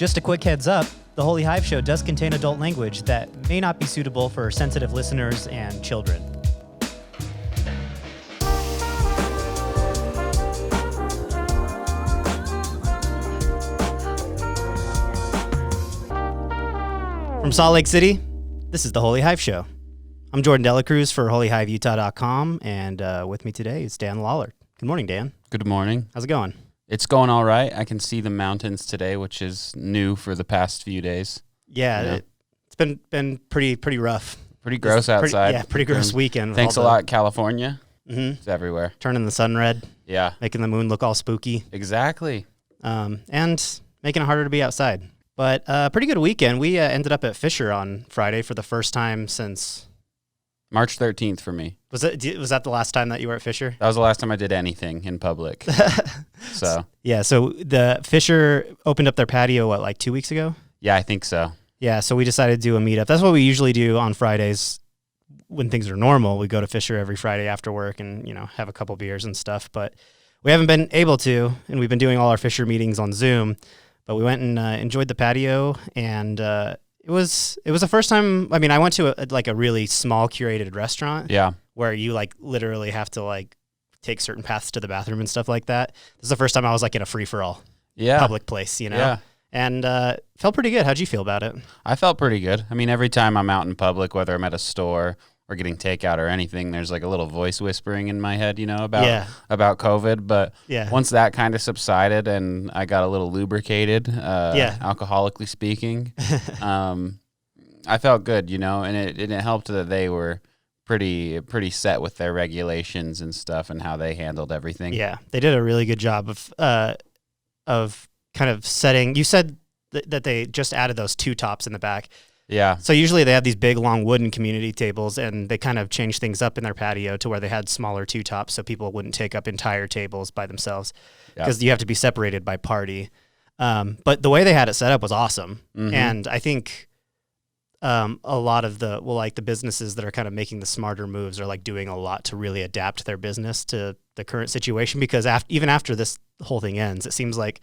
Just a quick heads up, the Holy Hive Show does contain adult language that may not be suitable for sensitive listeners and children. From Salt Lake City, this is the Holy Hive Show. I'm Jordan Delacruz for holyhiveutah.com, and with me today is Dan Lawler. Good morning, Dan. Good morning. How's it going? It's going all right. I can see the mountains today, which is new for the past few days. Yeah, it's been pretty rough. Pretty gross outside. Pretty gross weekend. Thanks a lot, California. Mm-hmm. It's everywhere. Turning the sun red. Yeah. Making the moon look all spooky. Exactly. And making it harder to be outside. But pretty good weekend. We ended up at Fisher on Friday for the first time since March 13th for me. Was that the last time that you were at Fisher? That was the last time I did anything in public. So the Fisher opened up their patio, like 2 weeks ago? Yeah, I think so. Yeah, so we decided to do a meetup. That's what we usually do on Fridays when things are normal. We go to Fisher every Friday after work and, have a couple beers and stuff. But we haven't been able to, and we've been doing all our Fisher meetings on Zoom. But we went and enjoyed the patio, and it was the first time. I mean, I went to a really small curated restaurant. Yeah. Where you literally have to take certain paths to the bathroom and stuff like that. This is the first time I was in a free for all. Yeah. Public place, Yeah. And felt pretty good. How'd you feel about it? I felt pretty good. I mean, every time I'm out in public, whether I'm at a store or getting takeout or anything, there's a little voice whispering in my head, about COVID. But once that kind of subsided and I got a little lubricated, alcoholically speaking, I felt good, and it helped that they were pretty set with their regulations and stuff and how they handled everything. Yeah, they did a really good job of kind of setting. You said that they just added those two tops in the back. Yeah. So usually they have these big, long wooden community tables, and they kind of changed things up in their patio to where they had smaller two tops so people wouldn't take up entire tables by themselves because you have to be separated by party. But the way they had it set up was awesome. Mm-hmm. And I think a lot of the businesses that are kind of making the smarter moves are doing a lot to really adapt their business to the current situation, because even after this whole thing ends, it seems like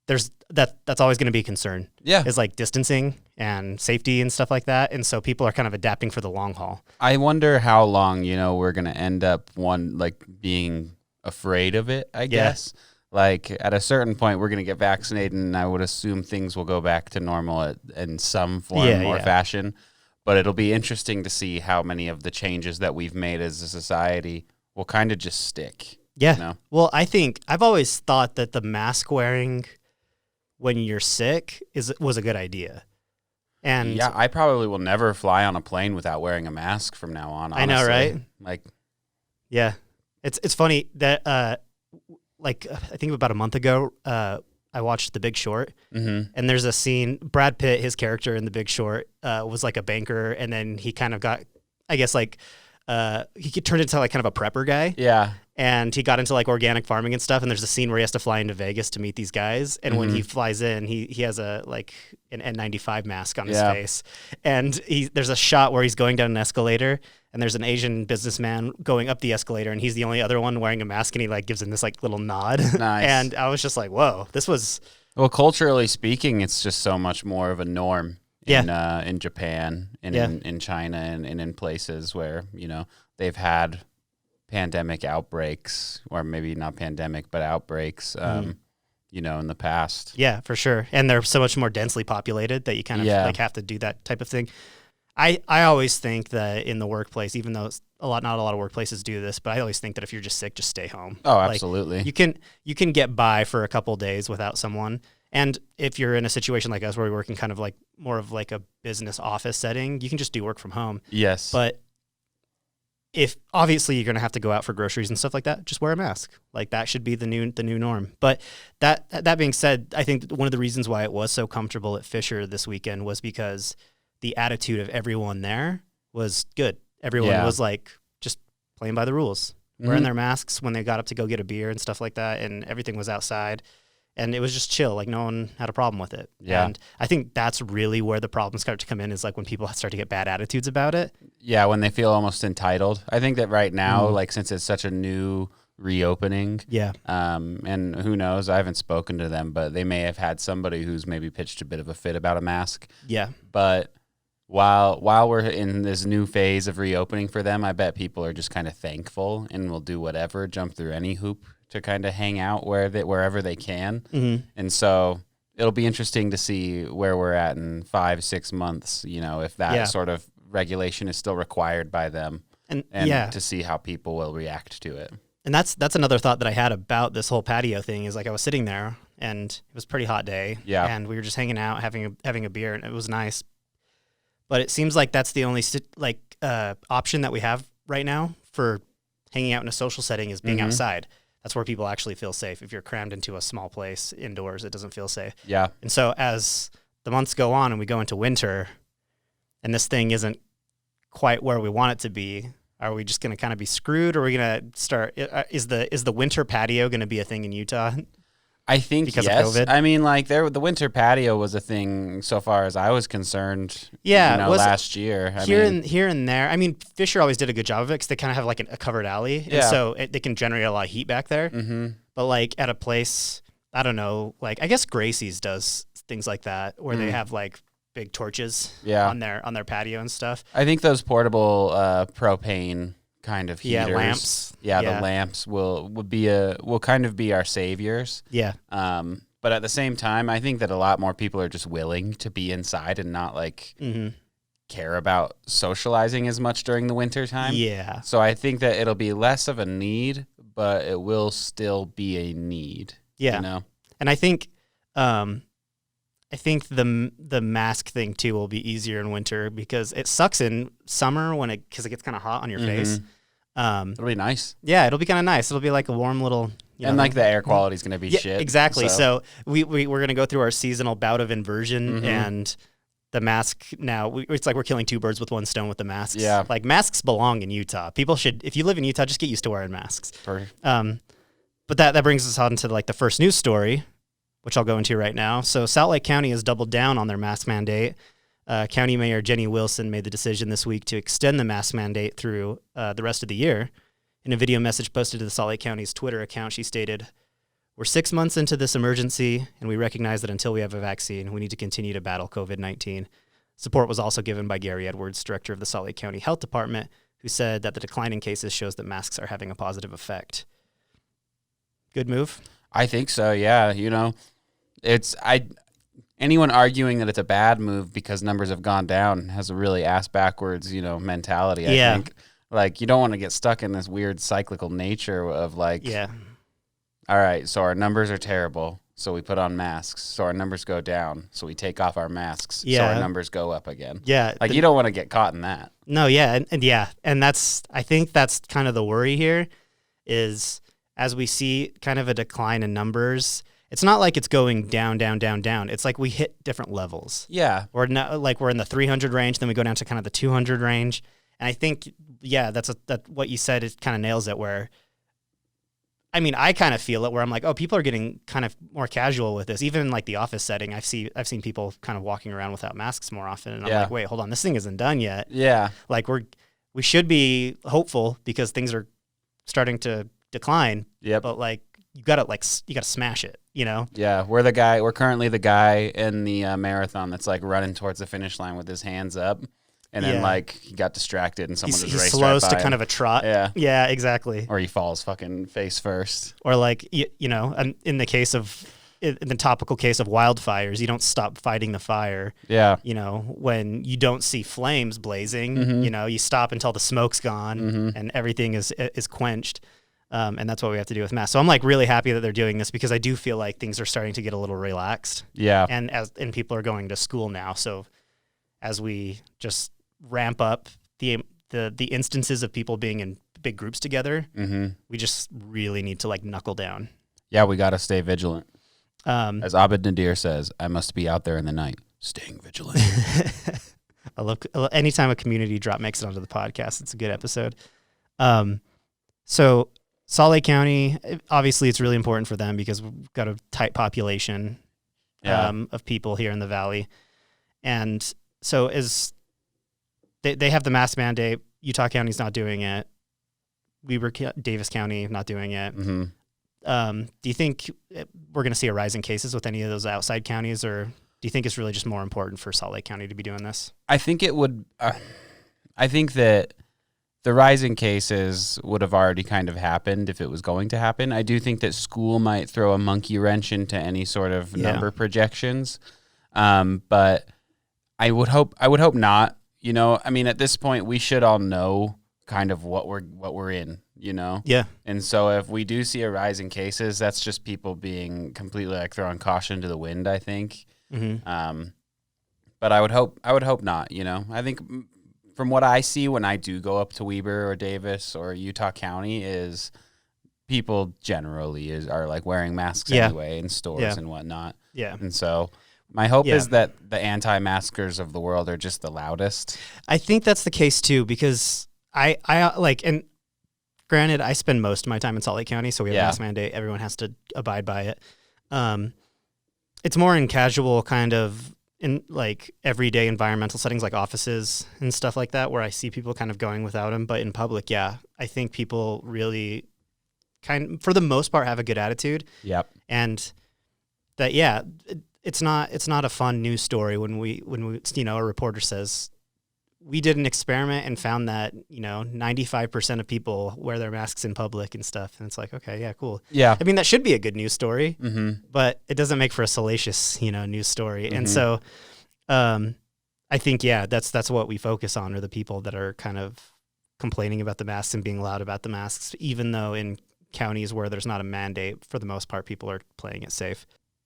that's always going to be a concern. Yeah. Is distancing and safety and stuff like that. And so people are kind of adapting for the long haul. I wonder how long, we're going to end up being afraid of it, I guess. At a certain point, we're going to get vaccinated, and I would assume things will go back to normal in some form or fashion. But it'll be interesting to see how many of the changes that we've made as a society will kind of just stick. Yeah. Well, I've always thought that the mask wearing when you're sick was a good idea. And yeah, I probably will never fly on a plane without wearing a mask from now on, honestly. I know, right? Yeah. It's funny that I think about a month ago, I watched The Big Short, and there's a scene, Brad Pitt, his character in The Big Short, was a banker, and then he kind of got, I guess, he turned into kind of a prepper guy. Yeah. And he got into organic farming and stuff. And there's a scene where he has to fly into Vegas to meet these guys. And when he flies in, he has an N95 mask on his face. And there's a shot where he's going down an escalator, and there's an Asian businessman going up the escalator, and he's the only other one wearing a mask, and he gives him this little nod. Nice. And I was just whoa, this was. Well, culturally speaking, it's just so much more of a norm in Japan and in China and in places where, they've had pandemic outbreaks, or maybe not pandemic, but outbreaks, in the past. Yeah, for sure. And they're so much more densely populated that you kind of have to do that type of thing. I always think that in the workplace, even though not a lot of workplaces do this, but I always think that if you're just sick, just stay home. Oh, absolutely. You can get by for a couple days without someone. And if you're in a situation like us where we're working kind of more of a business office setting, you can just do work from home. Yes. But if obviously you're going to have to go out for groceries and stuff like that, just wear a mask. That should be the new norm. But that being said, I think one of the reasons why it was so comfortable at Fisher this weekend was because the attitude of everyone there was good. Everyone was just playing by the rules, wearing their masks when they got up to go get a beer and stuff like that, and everything was outside. And it was just chill. No one had a problem with it. Yeah. And I think that's really where the problems start to come in, is when people start to get bad attitudes about it. Yeah, when they feel almost entitled. I think that right now, since it's such a new reopening. Yeah. And who knows? I haven't spoken to them, but they may have had somebody who's maybe pitched a bit of a fit about a mask. Yeah. But while we're in this new phase of reopening for them, I bet people are just kind of thankful and will do whatever, jump through any hoop to kind of hang out wherever they can. Mm-hmm. And so it'll be interesting to see where we're at in 5-6 months, if that sort of regulation is still required by them, and to see how people will react to it. And that's another thought that I had about this whole patio thing is like I was sitting there and it was a pretty hot day, and we were just hanging out having a beer, and it was nice. But it seems like that's the only option that we have right now for hanging out in a social setting is being outside. That's where people actually feel safe. If you're crammed into a small place indoors, it doesn't feel safe. Yeah. And so as the months go on and we go into winter and this thing isn't quite where we want it to be, are we just going to kind of be screwed, or are we going to start? Is the winter patio going to be a thing in Utah? I think because yes. of COVID? I mean, like the winter patio was a thing so far as I was concerned. Yeah, last year. Here and there. I mean, Fisher always did a good job of it because they kind of have like a covered alley, and so they can generate a lot of heat back there. Mm-hmm. But like at a place, I don't know, like I guess Gracie's does things like that where they have like big torches on their patio and stuff. I think those portable propane kind of heaters. Lamps. Yeah, the lamps will kind of be our saviors. Yeah. But at the same time, I think that a lot more people are just willing to be inside and not like care about socializing as much during the winter time. Yeah. So I think that it'll be less of a need, but it will still be a need. Yeah. And I think the mask thing too will be easier in winter because it sucks in summer because it gets kind of hot on your face. It'll be nice. Yeah, it'll be kind of nice. It'll be like a warm little... and like the air quality is going to be shit. Exactly. So we're going to go through our seasonal bout of inversion, and the mask now, it's like we're killing two birds with one stone with the masks. Yeah. Like masks belong in Utah. People should, if you live in Utah, just get used to wearing masks. But that brings us on to like the first news story, which I'll go into right now. So Salt Lake County has doubled down on their mask mandate. County Mayor Jenny Wilson made the decision this week to extend the mask mandate through the rest of the year. In a video message posted to the Salt Lake County's Twitter account, she stated, "We're 6 months into this emergency, and we recognize that until we have a vaccine, we need to continue to battle COVID-19. Support was also given by Gary Edwards, director of the Salt Lake County Health Department, who said that the decline in cases shows that masks are having a positive effect." Good move? I think so, yeah. Anyone arguing that it's a bad move because numbers have gone down has a really ass backwards, mentality. I think, like, you don't want to get stuck in this weird cyclical nature of like, all right, so our numbers are terrible, so we put on masks. So our numbers go down, so we take off our masks. So our numbers go up again. Yeah, like you don't want to get caught in that. No, and I think that's kind of the worry here, is as we see kind of a decline in numbers. It's not like it's going down, down, down, down. It's like we hit different levels. Yeah. We're in the 300 range, then we go down to kind of the 200 range. And I think, that's what you said, it kind of nails it where, I mean, I kind of feel it where I'm like, oh, people are getting kind of more casual with this. Even in like the office setting, I've seen people kind of walking around without masks more often. And I'm like, wait, hold on, this thing isn't done yet. Yeah. Like we should be hopeful because things are starting to decline. Yep. But like, you gotta smash it, Yeah, we're currently the guy in the marathon that's like running towards the finish line with his hands up, and then like he got distracted and someone just raced right by him. He slows to kind of a trot. Yeah, exactly. Or he falls fucking face first. Or like in the topical case of wildfires, you don't stop fighting the fire. Yeah. When you don't see flames blazing, you stop until the smoke's gone and everything is quenched. And that's what we have to do with masks. So I'm like really happy that they're doing this because I do feel like things are starting to get a little relaxed. Yeah. And people are going to school now. So as we just ramp up the instances of people being in big groups together, we just really need to like knuckle down. Yeah, we got to stay vigilant. As Abed Nadir says, I must be out there in the night, staying vigilant. I love anytime a community drop makes it onto the podcast. It's a good episode. So Salt Lake County, obviously it's really important for them because we've got a tight population of people here in the Valley. And so they have the mask mandate. Utah County's not doing it. Davis County not doing it. Mm-hmm. Do you think we're going to see a rise in cases with any of those outside counties, or do you think it's really just more important for Salt Lake County to be doing this? I think it would. I think that the rise in cases would have already kind of happened if it was going to happen. I do think that school might throw a monkey wrench into any sort of number projections, but I would hope not. You know, I mean, at this point, we should all know kind of what we're in. You know? Yeah. And so if we do see a rise in cases, that's just people being completely like throwing caution to the wind, I think. Mm-hmm. But I would hope not, you know? I think from what I see when I do go up to Weber or Davis or Utah County is people generally are like wearing masks anyway in stores and whatnot. Yeah. And so my hope is that the anti-maskers of the world are just the loudest. I think that's the case too, because I like, and granted, I spend most of my time in Salt Lake County, so we have a mask mandate. Everyone has to abide by it. It's more in casual kind of in like everyday environmental settings like offices and stuff like that where I see people kind of going without them. But in public, I think people really for the most part, have a good attitude. Yep. And that, it's not a fun news story when we a reporter says, we did an experiment and found that, 95% of people wear their masks in public and stuff. And it's like, okay, yeah, cool. Yeah. I mean, that should be a good news story, but it doesn't make for a salacious, news story. Mm-hmm. And so I think, that's what we focus on, are the people that are kind of complaining about the masks and being loud about the masks, even though in counties where there's not a mandate, for the most part, people are playing it safe.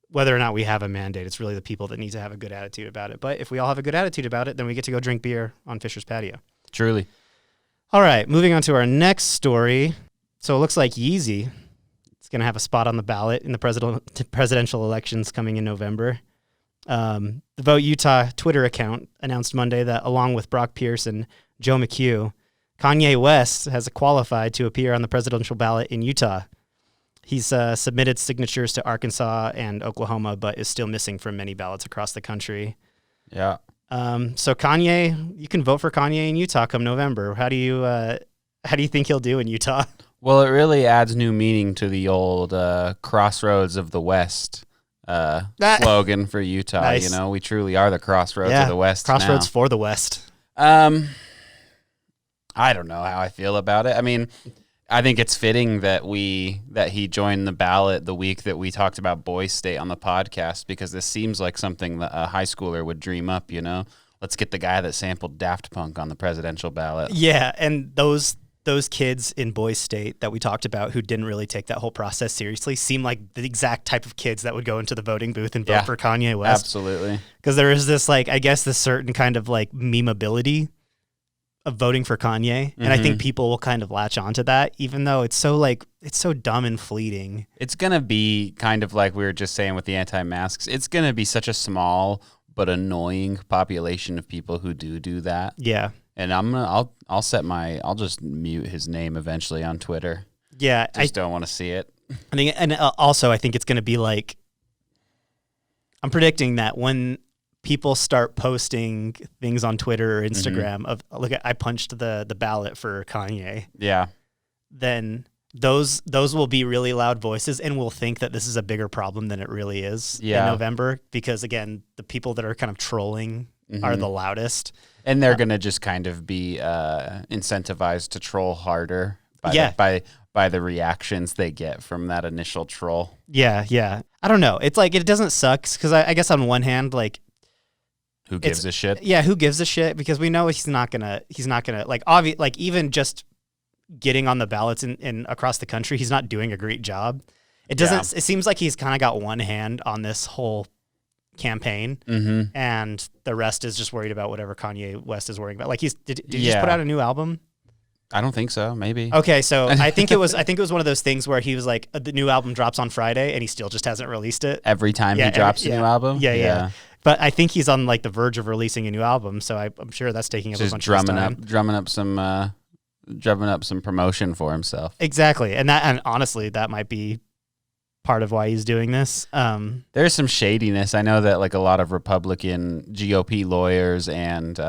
Whether or not we have a mandate, it's really the people that need to have a good attitude about it. But if we all have a good attitude about it, then we get to go drink beer on Fisher's patio. Truly. All right, moving on to our next story. So it looks like Yeezy is going to have a spot on the ballot in the presidential elections coming in November. The Vote Utah Twitter account announced Monday that along with Brock Pierce and Joe McHugh, Kanye West has qualified to appear on the presidential ballot in Utah. He's submitted signatures to Arkansas and Oklahoma, but is still missing from many ballots across the country. Yeah. So Kanye, you can vote for Kanye in Utah come November. How do you think he'll do in Utah? Well, it really adds new meaning to the old crossroads of the West slogan for Utah. Nice. We truly are the crossroads of the West. Crossroads for the West. I don't know how I feel about it. I mean, I think it's fitting that he joined the ballot the week that we talked about Boys State on the podcast, because this seems like something that a high schooler would dream up, Let's get the guy that sampled Daft Punk on the presidential ballot. Yeah, and those kids in Boys State that we talked about who didn't really take that whole process seriously seem like the exact type of kids that would go into the voting booth and vote for Kanye West. Absolutely. Because there is this, this certain kind of, memeability of voting for Kanye, and I think people will kind of latch onto that, even though it's so dumb and fleeting. It's gonna be kind of like we were just saying with the anti-masks. It's gonna be such a small but annoying population of people who do that. Yeah, and I'll just mute his name eventually on Twitter. Yeah, I don't want to see it. I think, and also I think it's gonna be like, I'm predicting that when people start posting things on Twitter or Instagram of, look, I punched the ballot for Kanye. Yeah. Then those will be really loud voices, and we'll think that this is a bigger problem than it really is in November, because again, the people that are kind of trolling are the loudest. And they're going to just kind of be incentivized to troll harder by the reactions they get from that initial troll. Yeah, yeah. I don't know. It's like, it doesn't suck, because I guess on one hand, who gives a shit? Yeah, who gives a shit? Because we know he's not gonna even just getting on the ballots in across the country, he's not doing a great job. It doesn't. Yeah. It seems like he's kind of got one hand on this whole campaign, and the rest is just worried about whatever Kanye West is worrying about. Like, did he just put out a new album? I don't think so. Maybe. Okay, so I think it was one of those things where he was like, the new album drops on Friday, and he still just hasn't released it every time he drops a new album. Yeah. But I think he's on the verge of releasing a new album, so I'm sure that's taking up a bunch of his time. drumming up some promotion for himself. Exactly, and honestly, that might be part of why he's doing this. There's some shadiness. I know that a lot of Republican GOP lawyers and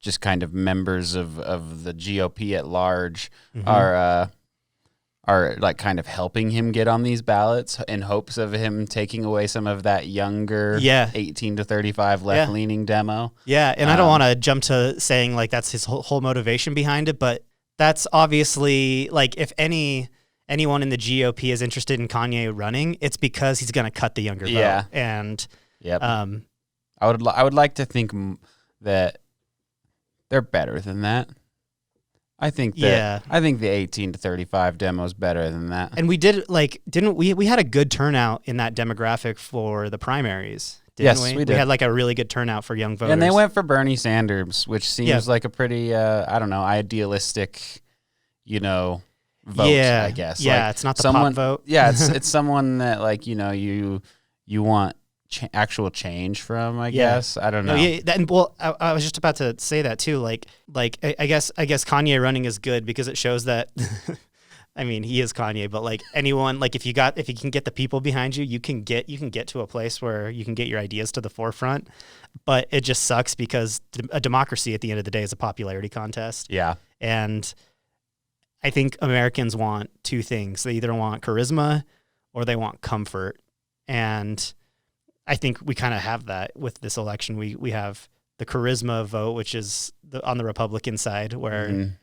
just kind of members of the GOP at large are like kind of helping him get on these ballots in hopes of him taking away some of that younger 18 to 35 left-leaning demo. Yeah, and I don't want to jump to saying like that's his whole motivation behind it, but that's obviously like if anyone in the GOP is interested in Kanye running, it's because he's going to cut the younger vote. And I would like to think that they're better than that. I think that I think the 18 to 35 demo is better than that. And we didn't we had a good turnout in that demographic for the primaries. Didn't we did. We had like a really good turnout for young voters. And they went for Bernie Sanders, which seems like a pretty I don't know, idealistic, vote, I guess. Yeah, like it's not the pop vote. Yeah, it's someone that like, you want actual change from, I guess. I don't know. I was just about to say that too. Like I guess Kanye running is good because it shows that. I mean, he is Kanye, but like anyone, like if you can get the people behind you, you can get to a place where you can get your ideas to the forefront. But it just sucks because a democracy at the end of the day is a popularity contest. Yeah, and I think Americans want two things: they either want charisma or they want comfort, and I think we kind of have that with this election. We have the charisma vote, which is on the Republican side, where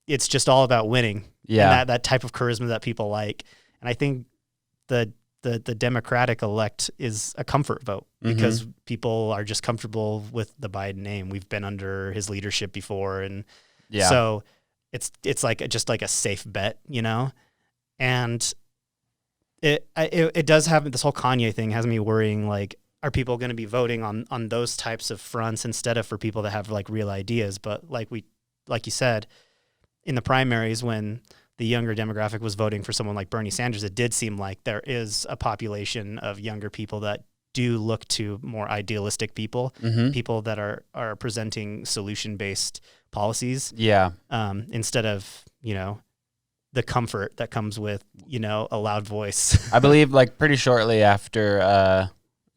it's just all about winning. Yeah, and that type of charisma that people like. And I think the Democratic elect is a comfort vote because people are just comfortable with the Biden name. We've been under his leadership before, and so it's like just like a safe bet, and. It does have this whole Kanye thing has me worrying, like, are people going to be voting on those types of fronts instead of for people that have like real ideas? But like you said, in the primaries, when the younger demographic was voting for someone like Bernie Sanders, it did seem like there is a population of younger people that do look to more idealistic people, people that are presenting solution-based policies. Yeah. Instead of, the comfort that comes with, a loud voice. I believe like pretty shortly after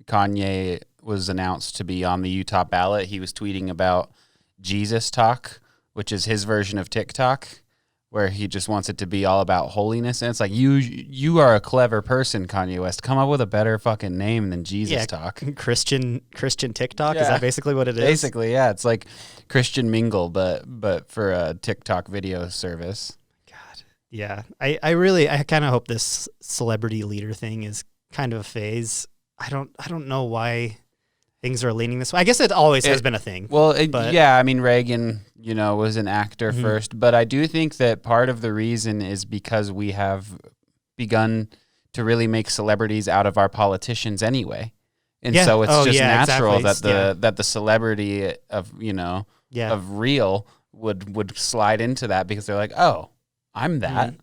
Kanye was announced to be on the Utah ballot, he was tweeting about Jesus Talk, which is his version of TikTok, where he just wants it to be all about holiness. And it's like, you are a clever person, Kanye West. Come up with a better fucking name than Jesus Talk. Christian TikTok? Yeah. Is that basically what it is? Basically, yeah. It's like Christian Mingle, but for a TikTok video service. Yeah, I kind of hope this celebrity leader thing is kind of a phase. I don't know why things are leaning this way. I guess it always has been a thing. Well, I mean, Reagan, was an actor first, but I do think that part of the reason is because we have begun to really make celebrities out of our politicians anyway. And so it's just natural that the celebrity of, of real would slide into that because they're like, oh, I'm that.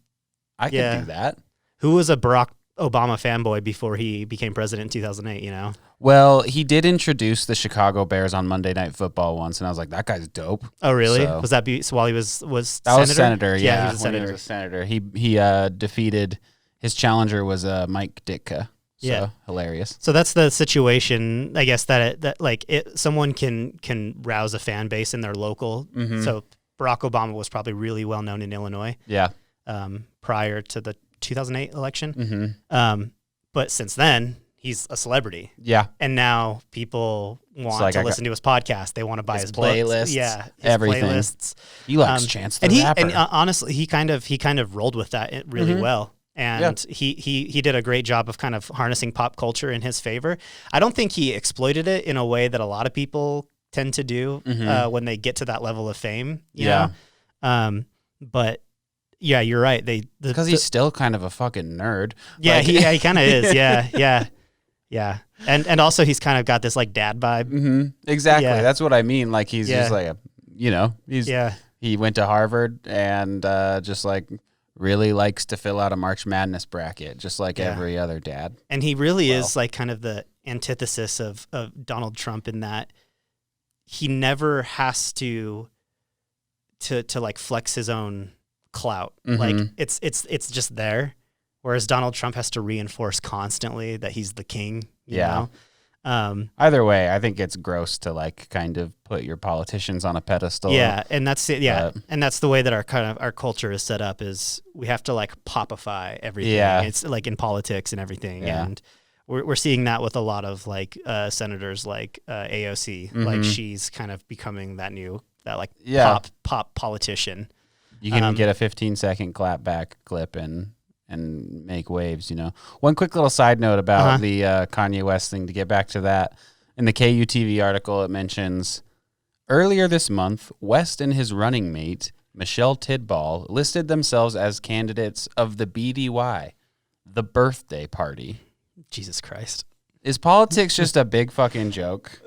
I can do that. Who was a Barack Obama fanboy before he became president in 2008, Well, he did introduce the Chicago Bears on Monday Night Football once, and I was like, that guy's dope. Oh, really? So, was that while he was that senator? Was senator, yeah. He was a senator. He was a senator. He defeated, his challenger was Mike Ditka. So, hilarious. So that's the situation, I guess, someone can rouse a fan base in their local. So Barack Obama was probably really well known in Illinois. Yeah. Prior to the 2008 election. But since then, he's a celebrity. Yeah. And now people want to listen to his podcast. They want to buy his playlists. Books. Yeah. His everything. Playlists. He likes Chance the Rapper. And honestly, he kind of rolled with that really well. And he did a great job of kind of harnessing pop culture in his favor. I don't think he exploited it in a way that a lot of people tend to do when they get to that level of fame. You know? But yeah, you're right. Because he's still kind of a fucking nerd. Yeah, he kind of is. Yeah. And also he's kind of got this like dad vibe. Exactly. Yeah. That's what I mean. Like he's just like he went to Harvard and just like really likes to fill out a March Madness bracket, just like every other dad. And he really is like kind of the antithesis of Donald Trump in that he never has to like flex his own clout. Like it's just there. Whereas Donald Trump has to reinforce constantly that he's the king, you know? Either way, I think it's gross to like kind of put your politicians on a pedestal. Yeah, and that's it. Yeah, and that's the way that our culture is set up. Is we have to like popify everything. Yeah, it's like in politics and everything. Yeah. And we're seeing that with a lot of like senators like AOC. Like she's kind of becoming that pop politician. You can get a 15-second clapback clip and make waves, you know. One quick little side note about the Kanye West thing, to get back to that. In the KUTV article, it mentions, earlier this month, West and his running mate, Michelle Tidball, listed themselves as candidates of the BDY, the birthday party. Jesus Christ. Is politics just a big fucking joke?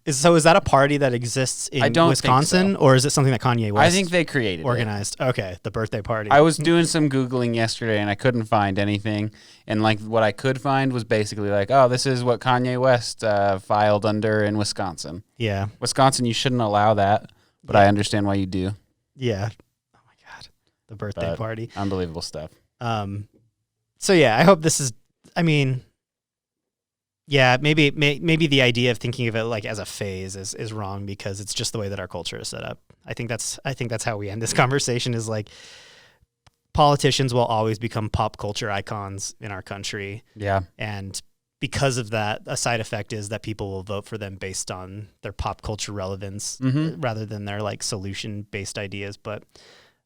So is that a party that exists in Wisconsin, or is it something that Kanye West I think they created organized? Okay, the birthday party. I was doing some Googling yesterday, and I couldn't find anything. And like what I could find was basically like, oh, this is what Kanye West filed under in Wisconsin. Yeah. Wisconsin, you shouldn't allow that, but I understand why you do. Yeah. Oh, my God. The birthday party. Unbelievable stuff. So, yeah, I hope this is, I mean... Yeah, maybe the idea of thinking of it like as a phase is wrong, because it's just the way that our culture is set up. I think that's how we end this conversation, is like politicians will always become pop culture icons in our country. Yeah. And because of that, a side effect is that people will vote for them based on their pop culture relevance rather than their like solution based ideas. But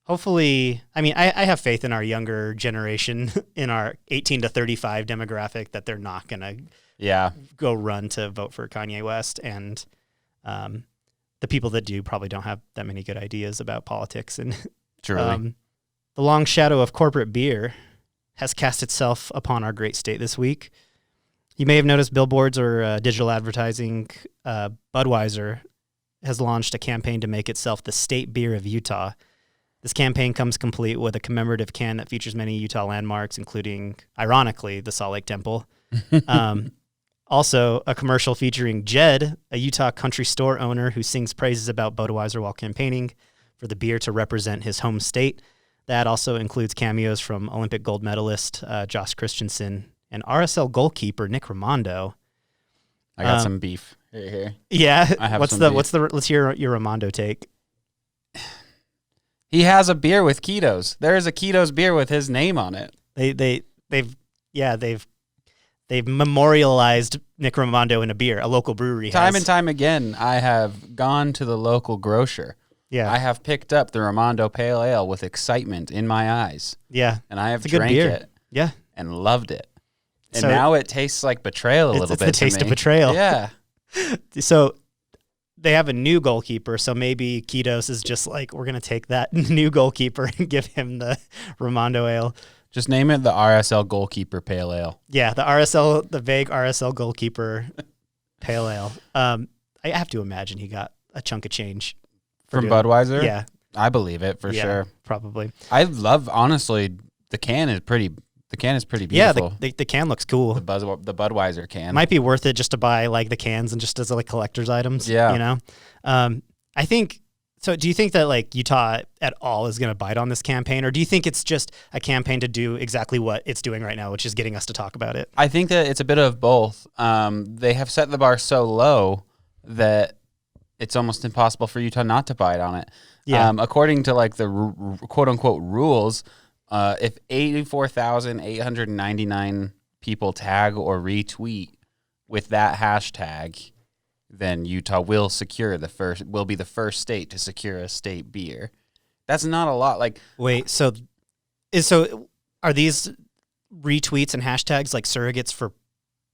hopefully, I mean, I have faith in our younger generation, in our 18 to 35 demographic, that they're not going to go run to vote for Kanye West. And the people that do probably don't have that many good ideas about politics. And truly, the long shadow of corporate beer has cast itself upon our great state this week. You may have noticed billboards or digital advertising. Budweiser has launched a campaign to make itself the state beer of Utah. This campaign comes complete with a commemorative can that features many Utah landmarks, including, ironically, the Salt Lake Temple. Also, a commercial featuring Jed, a Utah country store owner who sings praises about Budweiser while campaigning for the beer to represent his home state. That also includes cameos from Olympic gold medalist Josh Christensen and RSL goalkeeper Nick Raimondo. I got some beef here. Yeah, I have let's hear your Raimondo take. He has a beer with Ketos. There is a Ketos beer with his name on it. They've memorialized Nick Raimondo in a beer. A local brewery Time and time again, I have gone to the local grocer. Yeah. I have picked up the Raimondo Pale Ale with excitement in my eyes. Yeah. And I have drank it. Yeah. And loved it. And so now it tastes like betrayal a little bit. It's the taste of betrayal. Yeah. So they have a new goalkeeper, so maybe Ketos is just like, we're going to take that new goalkeeper and give him the Raimondo Ale. Just name it the RSL Goalkeeper Pale Ale. Yeah, the vague RSL Goalkeeper Pale Ale. I have to imagine he got a chunk of change. From Budweiser? Yeah. I believe it for sure. Probably. I love, honestly, the can is pretty beautiful. Yeah, the can looks cool. The Budweiser can. Might be worth it just to buy like the cans and just as like collector's items. Yeah. You know? I think, so do you think that like Utah at all is going to bite on this campaign, or do you think it's just a campaign to do exactly what it's doing right now, which is getting us to talk about it? I think that it's a bit of both. They have set the bar so low that it's almost impossible for Utah not to bite on it. Yeah. According to like the quote unquote rules, if 84,899 people tag or retweet with that hashtag, then Utah will be the first state to secure a state beer. That's not a lot. Like, wait, so are these retweets and hashtags like surrogates for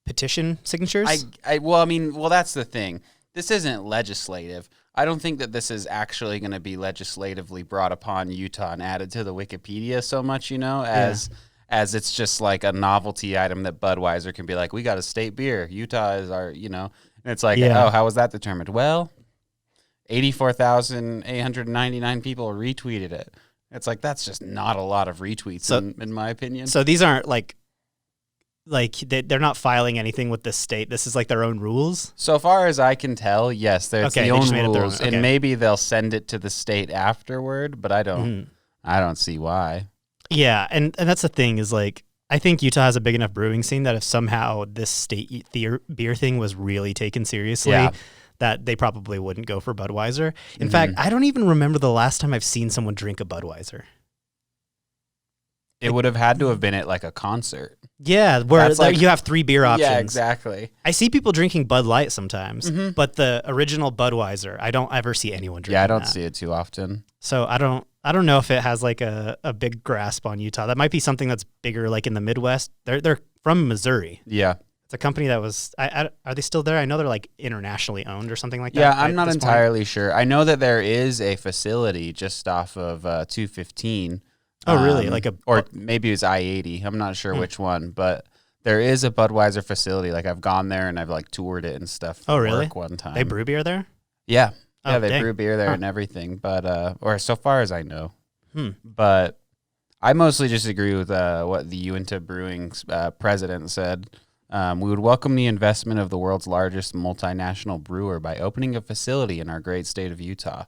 petition signatures? Well, that's the thing. This isn't legislative. I don't think that this is actually going to be legislatively brought upon Utah and added to the Wikipedia so much, as it's just like a novelty item that Budweiser can be like, we got a state beer. Utah is our, and it's like, oh, how was that determined? Well, 84,899 people retweeted it. It's like, that's just not a lot of retweets in my opinion. So these aren't like they're not filing anything with the state. This is like their own rules. So far as I can tell, yes, it's the own rules, and maybe they'll send it to the state afterward. But I don't see why. Yeah, and that's the thing is like I think Utah has a big enough brewing scene that if somehow this state beer thing was really taken seriously, that they probably wouldn't go for Budweiser. In fact, I don't even remember the last time I've seen someone drink a Budweiser. It would have had to have been at like a concert. Yeah, where you have 3 beer options. Yeah, exactly. I see people drinking Bud Light sometimes, but the original Budweiser, I don't ever see anyone drinking. Yeah, I don't see it too often. So I don't know if it has like a big grasp on Utah. That might be something that's bigger, like in the Midwest. They're from Missouri. Yeah, it's a company that was. Are they still there? I know they're like internationally owned or something like that. Yeah, I'm not entirely sure. I know that there is a facility just off of 215. Oh, really? Or maybe it's I-80. I'm not sure which one, but there is a Budweiser facility. Like I've gone there and I've like toured it and stuff. Oh, really? Work one time. They brew beer there? Yeah. Oh, yeah, they brew beer there and everything, but or so far as I know. But I mostly just agree with what the Uinta Brewing's president said. We would welcome the investment of the world's largest multinational brewer by opening a facility in our great state of Utah.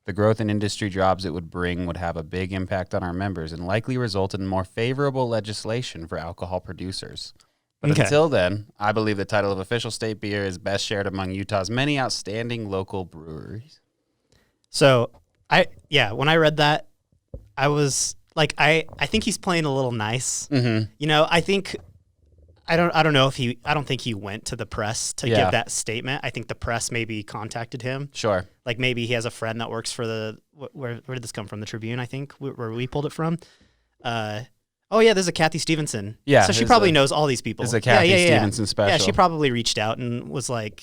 The growth in industry jobs it would bring would have a big impact on our members and likely result in more favorable legislation for alcohol producers. But until then, I believe the title of official state beer is best shared among Utah's many outstanding local breweries. So, when I read that, I was like, I think he's playing a little nice. You know, I don't think he went to the press to give that statement. I think the press maybe contacted him. Sure. Like maybe he has a friend that works for where did this come from? The Tribune, I think, where we pulled it from. There's a Kathy Stevenson. Yeah. So she probably knows all these people. It's a Kathy Stevenson special. Yeah, she probably reached out and was like,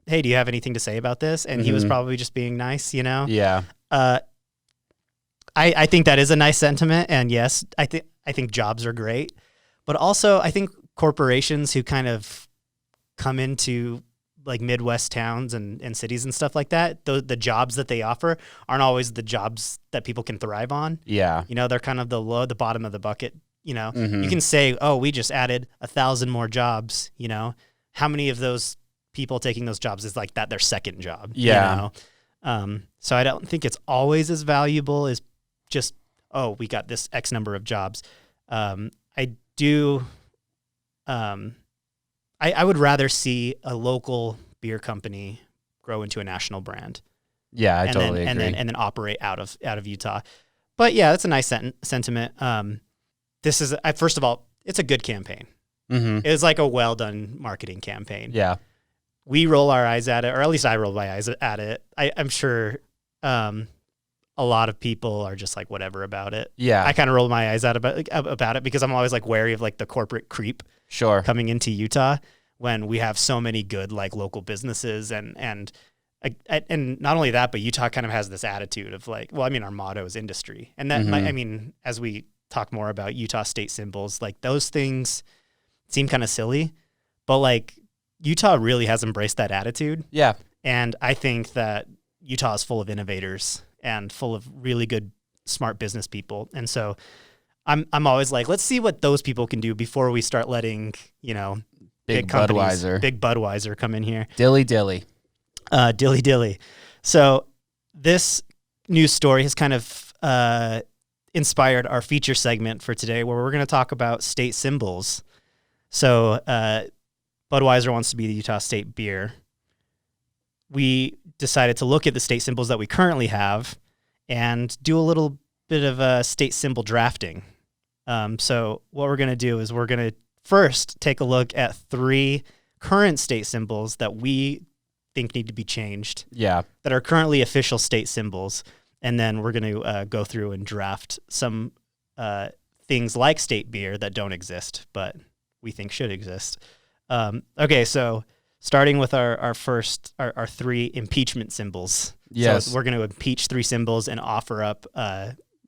hey, do you have anything to say about this? And he was probably just being nice, you know? Yeah. I think that is a nice sentiment. And yes, I think jobs are great. But also I think corporations who kind of come into like Midwest towns and cities and stuff like that, the jobs that they offer aren't always the jobs that people can thrive on. Yeah. You know, they're kind of the bottom of the bucket. You know, you can say, oh, we just added 1,000 more jobs. You know, how many of those people taking those jobs is like that their second job? Yeah. You know? So I don't think it's always as valuable as just, oh, we got this X number of jobs. I do. I would rather see a local beer company grow into a national brand. Yeah, I totally agree. And then operate out of Utah. But yeah, that's a nice sentiment. This is first of all, it's a good campaign. It's like a well done marketing campaign. Yeah, we roll our eyes at it, or at least I roll my eyes at it. I'm sure a lot of people are just like whatever about it. Yeah, I kind of roll my eyes out about it because I'm always like wary of like the corporate creep. Sure. Coming into Utah when we have so many good like local businesses and not only that, but Utah kind of has this attitude of like, well, I mean, our motto is industry. And that, I mean, as we talk more about Utah state symbols, like those things seem kind of silly, but like Utah really has embraced that attitude. Yeah. And I think that Utah is full of innovators and full of really good, smart business people. And so I'm always like, let's see what those people can do before we start letting, you know, big Budweiser come in here. Dilly. Dilly. So this news story has kind of inspired our feature segment for today, where we're going to talk about state symbols. So Budweiser wants to be the Utah state beer. We decided to look at the state symbols that we currently have and do a little bit of state symbol drafting. So what we're going to do is we're going to first take a look at 3 current state symbols that we think need to be changed. Yeah. That are currently official state symbols. And then we're going to go through and draft some things like state beer that don't exist, but we think should exist. Okay, so starting with our 3 impeachment symbols. Yes. So we're going to impeach 3 symbols and offer up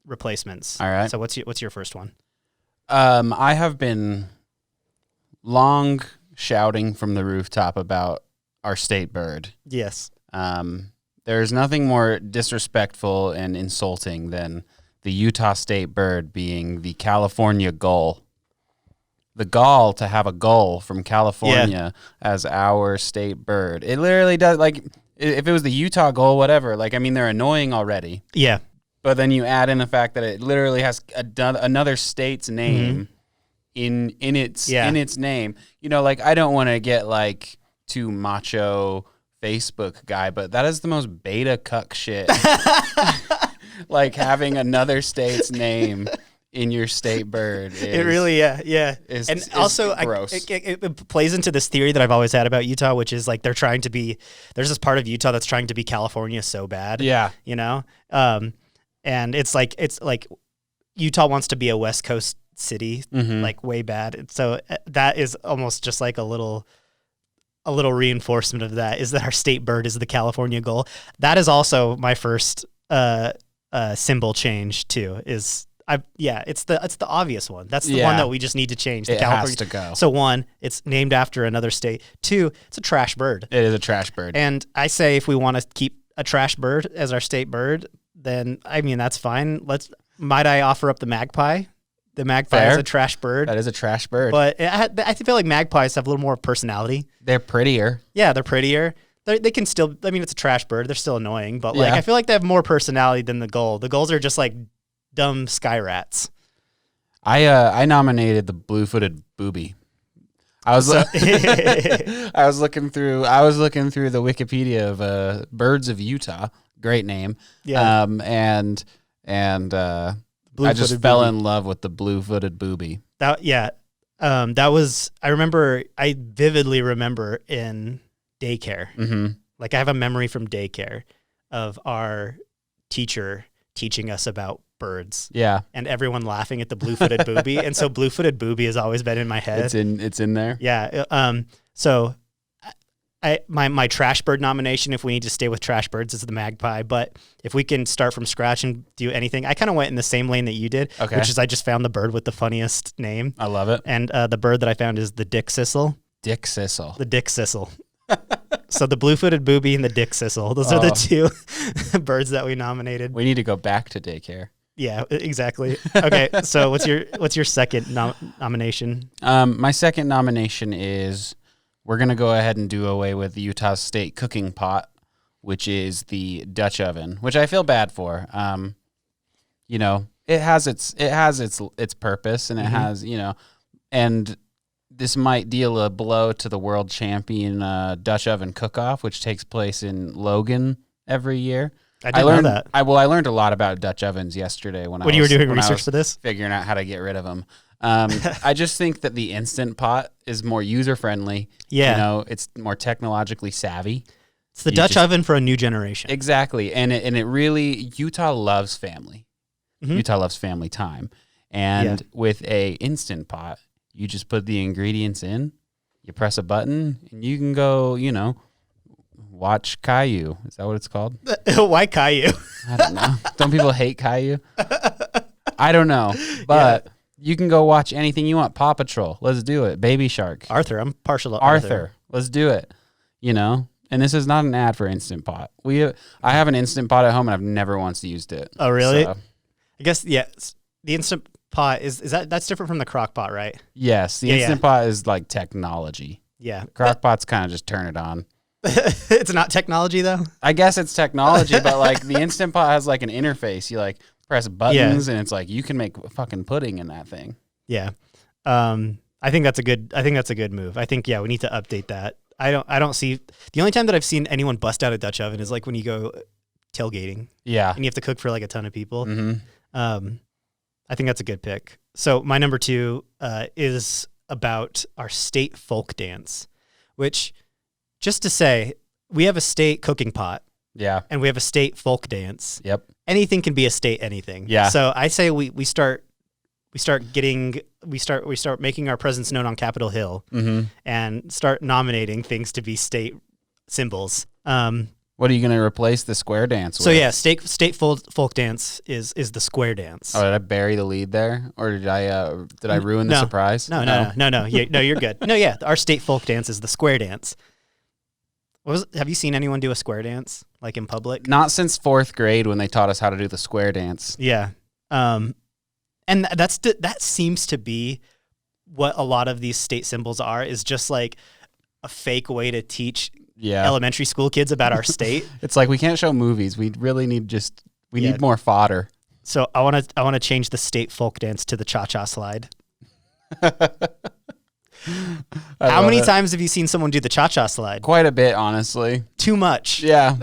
replacements. All right. So what's your first one? I have been long shouting from the rooftop about our state bird. Yes. There's nothing more disrespectful and insulting than the Utah state bird being the California gull. The gall to have a gull from California as our state bird. It literally does, like, if it was the Utah gull, whatever, like, I mean, they're annoying already. Yeah. But then you add in the fact that it literally has another state's name in its name. You know, like I don't want to get like too macho Facebook guy, but that is the most beta cuck shit. Like having another state's name in your state bird. It really, yeah. And also, it plays into this theory that I've always had about Utah, which is like there's this part of Utah that's trying to be California so bad. Yeah. You know? And it's like Utah wants to be a West Coast city, like way bad. So that is almost just like a little reinforcement of that, is that our state bird is the California gull. That is also my first symbol change too. It's the obvious one. That's the one that we just need to change. It has to go. So 1, it's named after another state. 2, it's a trash bird. It is a trash bird. And I say if we want to keep a trash bird as our state bird, then I mean that's fine. Might I offer up the magpie? The magpie is a trash bird. That is a trash bird. But I feel like magpies have a little more personality. They're prettier. Yeah, they're prettier. They can still, I mean, it's a trash bird. They're still annoying, but like I feel like they have more personality than the gull. The gulls are just like dumb sky rats. I nominated the blue-footed booby. I was looking through the Wikipedia of birds of Utah. Great name. Yeah. I just fell in love with the blue-footed booby. I vividly remember in daycare. Mm-hmm. Like I have a memory from daycare of our teacher teaching us about birds. Yeah. And everyone laughing at the blue-footed booby. And so blue-footed booby has always been in my head. It's in there. Yeah. So my trash bird nomination, if we need to stay with trash birds, is the magpie. But if we can start from scratch and do anything, I kind of went in the same lane that you did, which is I just found the bird with the funniest name. I love it. And the bird that I found is the dick sissel. Dick sissel. The dick sissel. So the blue-footed booby and the dick sissel. Those are the two birds that we nominated. We need to go back to daycare. Yeah, exactly. Okay, so what's your second nomination? My second nomination is we're going to go ahead and do away with the Utah State cooking pot, which is the Dutch oven, which I feel bad for. You know, it has its purpose, and it has, you know, and this might deal a blow to the world champion Dutch oven cook-off, which takes place in Logan every year. I didn't know that. I learned a lot about Dutch ovens yesterday when you were doing research for this, figuring out how to get rid of them. I just think that the Instant Pot is more user-friendly. Yeah. You know, it's more technologically savvy. It's the Dutch oven for a new generation. Exactly. And it really, Utah loves family. Mm-hmm. Utah loves family time. And with a Instant Pot, you just put the ingredients in, you press a button, and you can go, you know, watch Caillou. Is that what it's called? Why Caillou? I don't know. Don't people hate Caillou? I don't know. But you can go watch anything you want. Paw Patrol. Let's do it. Baby Shark. Arthur. I'm partial to Arthur. Let's do it. You know? And this is not an ad for Instant Pot. I have an Instant Pot at home, and I've never once used it. Oh, really? So. I guess, the Instant Pot that's different from the crock pot, right? Yes. The Instant Pot is like technology. Yeah. Crock pot's kind of just turn it on. It's not technology though. I guess it's technology, but like the Instant Pot has like an interface. You like press buttons, and it's like you can make fucking pudding in that thing. Yeah, I think that's a good move. I think we need to update that. I don't see the only time that I've seen anyone bust out a Dutch oven is like when you go tailgating. Yeah, and you have to cook for like a ton of people. Mm-hmm. I think that's a good pick. So my number 2 is about our state folk dance, which. Just to say, we have a state cooking pot. Yeah. And we have a state folk dance. Yep. Anything can be a state anything. Yeah. So I say we start making our presence known on Capitol Hill, and start nominating things to be state symbols. What are you going to replace the square dance with? So state folk dance is the square dance. Oh, did I bury the lead there, or did I ruin the surprise? No. You're good. No, our state folk dance is the square dance. Have you seen anyone do a square dance like in public? Not since 4th grade when they taught us how to do the square dance. Yeah. And that seems to be what a lot of these state symbols are, is just like a fake way to teach elementary school kids about our state. It's like we can't show movies. We really need need more fodder. So I want to change the state folk dance to the cha-cha slide. How many times have you seen someone do the cha-cha slide? Quite a bit, honestly. Too much. Yeah.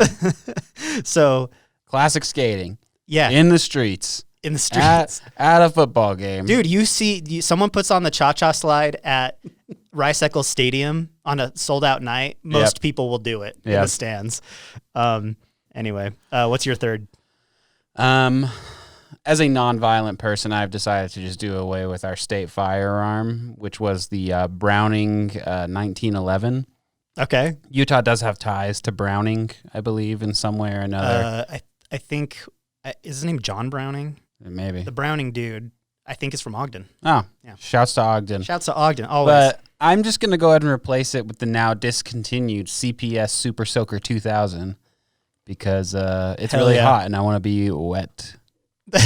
So classic skating. Yeah. In the streets. In the streets. At a football game. Dude, someone puts on the cha-cha slide at Rice-Eccles Stadium on a sold-out night. Most people will do it in the stands. Anyway, what's your third? As a non-violent person, I've decided to just do away with our state firearm, which was the Browning 1911. Okay. Utah does have ties to Browning, I believe, in some way or another. I think, is his name John Browning? Maybe. The Browning dude, I think, is from Ogden. Oh, yeah. Shouts to Ogden. Shouts to Ogden, always. But I'm just going to go ahead and replace it with the now discontinued CPS Super Soaker 2000 because it's really hot and I want to be wet. I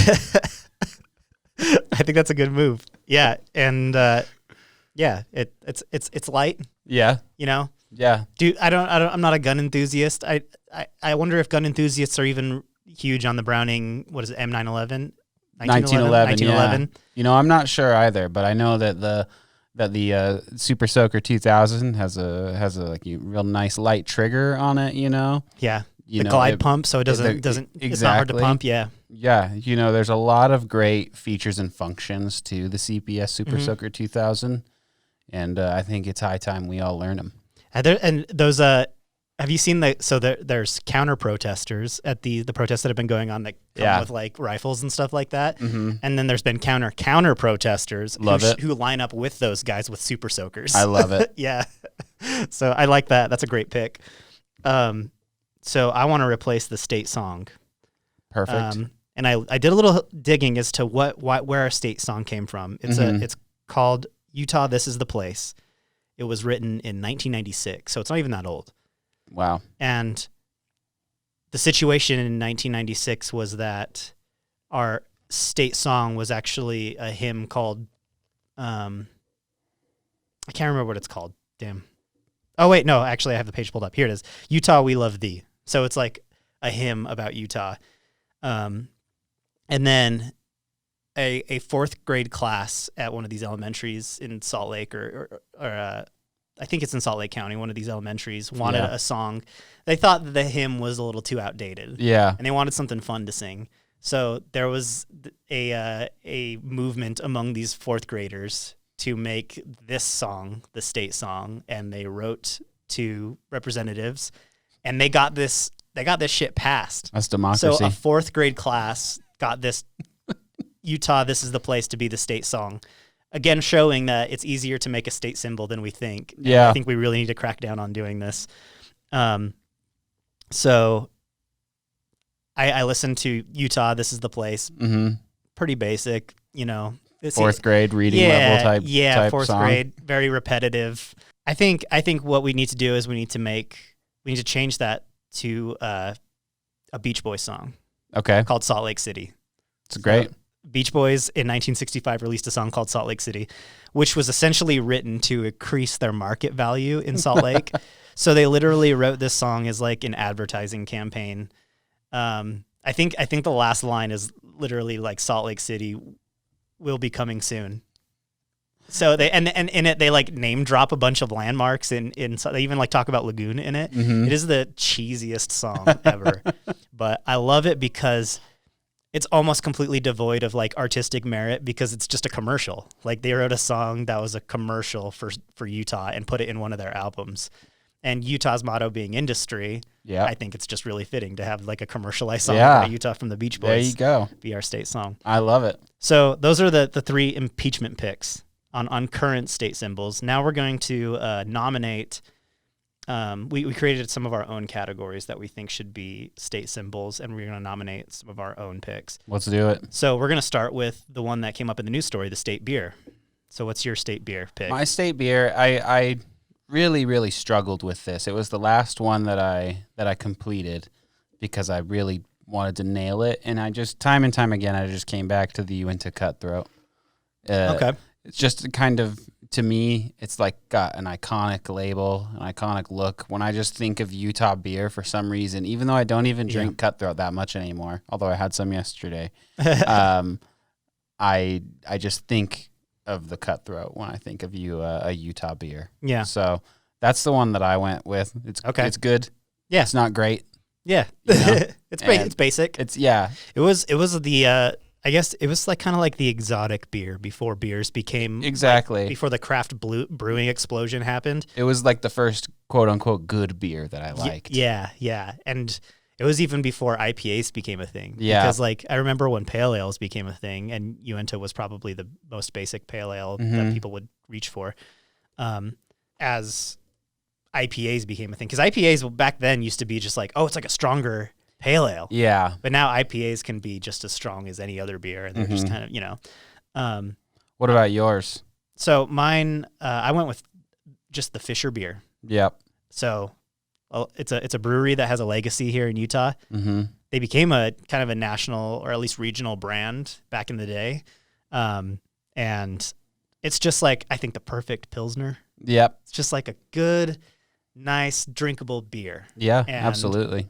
think that's a good move. Yeah, and it's light. Yeah. You know? Yeah. Dude, I'm not a gun enthusiast. I wonder if gun enthusiasts are even huge on the Browning, what is it, M911? 1911. Yeah. You know, I'm not sure either, but I know that the Super Soaker 2000 has a like a real nice light trigger on it, you know? Yeah. The glide pump, so it doesn't exactly. It's not hard to pump, yeah. Yeah, you know, there's a lot of great features and functions to the CPS Super Soaker 2000, and I think it's high time we all learn them. And those have you seen there's counter protesters at the protests that have been going on that come with like rifles and stuff like that. Mm-hmm. And then there's been counter protesters who line up with those guys with Super Soakers. I love it. Yeah. So I like that. That's a great pick. So I want to replace the state song. Perfect. And I did a little digging as to where our state song came from. It's called Utah, This Is the Place. It was written in 1996, so it's not even that old. Wow. And the situation in 1996 was that our state song was actually a hymn called, I can't remember what it's called. Damn. Oh, wait, no, actually I have the page pulled up. Here it is. Utah, We Love Thee. So it's like a hymn about Utah. And then a fourth grade class at one of these elementaries in Salt Lake or I think it's in Salt Lake County, one of these elementaries, wanted a song. They thought that the hymn was a little too outdated. Yeah. And they wanted something fun to sing. So there was a movement among these fourth graders to make this song the state song, and they wrote to representatives, and they got this shit passed. That's democracy. So a fourth grade class got this Utah, This Is the Place to be the state song. Again, showing that it's easier to make a state symbol than we think. Yeah. I think we really need to crack down on doing this. So I listened to Utah, This Is the Place. Mm-hmm. Pretty basic, you know. Fourth grade reading level type. Yeah, type fourth song. grade, very repetitive. I think what we need to do is we need to change that to a Beach Boys song. Okay. Called Salt Lake City. It's great. So Beach Boys in 1965 released a song called Salt Lake City, which was essentially written to increase their market value in Salt Lake. So they literally wrote this song as like an advertising campaign. I think the last line is literally like Salt Lake City will be coming soon. So they and in it they like name drop a bunch of landmarks in they even like talk about Lagoon in it. Mm-hmm. It is the cheesiest song ever, but I love it because it's almost completely devoid of like artistic merit because it's just a commercial. Like they wrote a song that was a commercial for Utah and put it in one of their albums. And Utah's motto being industry, I think it's just really fitting to have like a commercialized song about Utah from the Beach Boys. There you go. Be our state song. I love it. So those are the three impeachment picks on current state symbols. Now we're going to nominate. We created some of our own categories that we think should be state symbols, and we're going to nominate some of our own picks. Let's do it. So we're going to start with the one that came up in the news story, the state beer. So what's your state beer pick? My state beer, I really, really struggled with this. It was the last one that I completed because I really wanted to nail it, and I just time and time again I just came back to the Uinta Cutthroat. Okay. It's just kind of, to me, it's like got an iconic label, an iconic look. When I just think of Utah beer for some reason, even though I don't even drink Cutthroat that much anymore, although I had some yesterday, I just think of the Cutthroat when I think of a Utah beer. Yeah. So that's the one that I went with. It's okay. It's good. Yeah. It's not great. Yeah. You know? It's basic. It was the I guess it was like kind of like the exotic beer before beers became before the craft brewing explosion happened. It was like the first quote unquote good beer that I liked. Yeah. And it was even before IPAs became a thing. Yeah. Because like I remember when pale ales became a thing, and Uinta was probably the most basic pale ale that people would reach for. As IPAs became a thing, because IPAs back then used to be just like, oh, it's like a stronger pale ale. Yeah. But now IPAs can be just as strong as any other beer, and they're just kind of, What about yours? So mine, I went with just the Fisher beer. Yep. So it's a brewery that has a legacy here in Utah. Mm-hmm. They became a kind of a national or at least regional brand back in the day. And it's just like, I think, the perfect Pilsner. Yep. It's just like a good, nice, drinkable beer. Yeah, and, absolutely.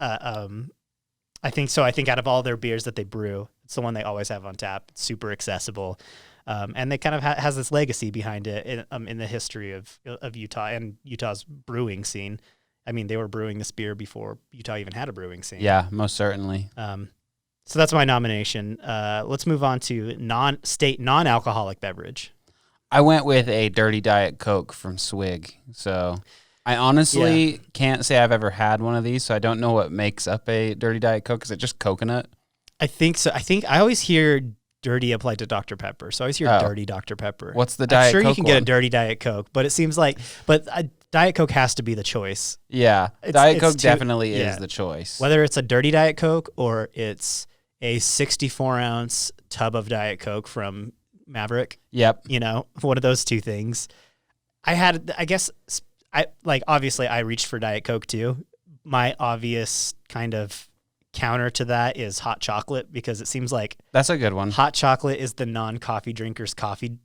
I think so. I think out of all their beers that they brew, it's the one they always have on tap. It's super accessible. And they kind of has this legacy behind it in the history of Utah and Utah's brewing scene. I mean, they were brewing this beer before Utah even had a brewing scene. Yeah, most certainly. So that's my nomination. Let's move on to non-state non-alcoholic beverage. I went with a Dirty Diet Coke from Swig. So I honestly can't say I've ever had one of these, so I don't know what makes up a Dirty Diet Coke. Is it just coconut? I think so. I think I always hear dirty applied to Dr. Pepper, so I always hear dirty Dr. Pepper. What's the Diet Coke? I'm sure you can get one? A dirty Diet Coke, but it seems like, Diet Coke has to be the choice. Yeah, Diet Coke definitely is the choice. Whether it's a dirty Diet Coke or it's a 64-ounce tub of Diet Coke from Maverick. Yep. One of those two things. Obviously I reached for Diet Coke too. My obvious kind of counter to that is hot chocolate, because it seems like that's a good one. Hot chocolate is the non-coffee drinker's coffee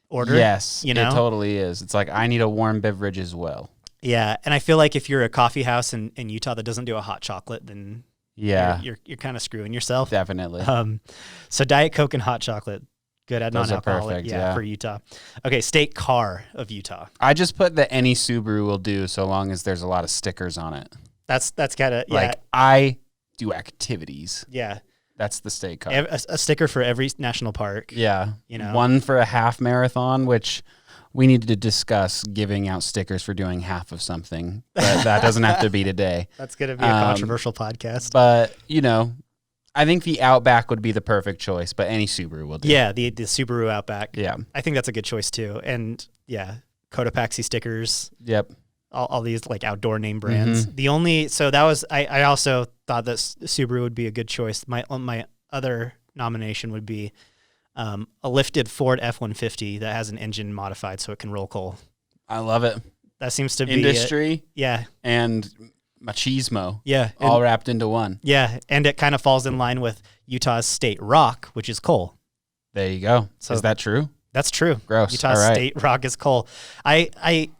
order. Yes, it totally is. It's like, I need a warm beverage as well. Yeah, and I feel like if you're a coffee house in Utah that doesn't do a hot chocolate, then you're kind of screwing yourself. Definitely. So Diet Coke and hot chocolate, good at non-alcoholic. Yeah, for Utah. Okay, state car of Utah. I just put that any Subaru will do, so long as there's a lot of stickers on it. That's kind of like I do activities. Yeah. That's the state car. A sticker for every national park. Yeah. One for a half marathon, which we need to discuss giving out stickers for doing half of something. But that doesn't have to be today. That's going to be a controversial podcast. But, I think the Outback would be the perfect choice, but any Subaru will do. Yeah, the Subaru Outback. Yeah. I think that's a good choice too. And Cotopaxi stickers. Yep. All these like outdoor name brands. I also thought that Subaru would be a good choice. My other nomination would be a lifted Ford F-150 that has an engine modified so it can roll coal. I love it. That seems to be industry. Yeah. And machismo. Yeah. All wrapped into one. Yeah. And it kind of falls in line with Utah's state rock, which is coal. There you go. So is that true? That's true. Gross. Utah's state rock is coal. I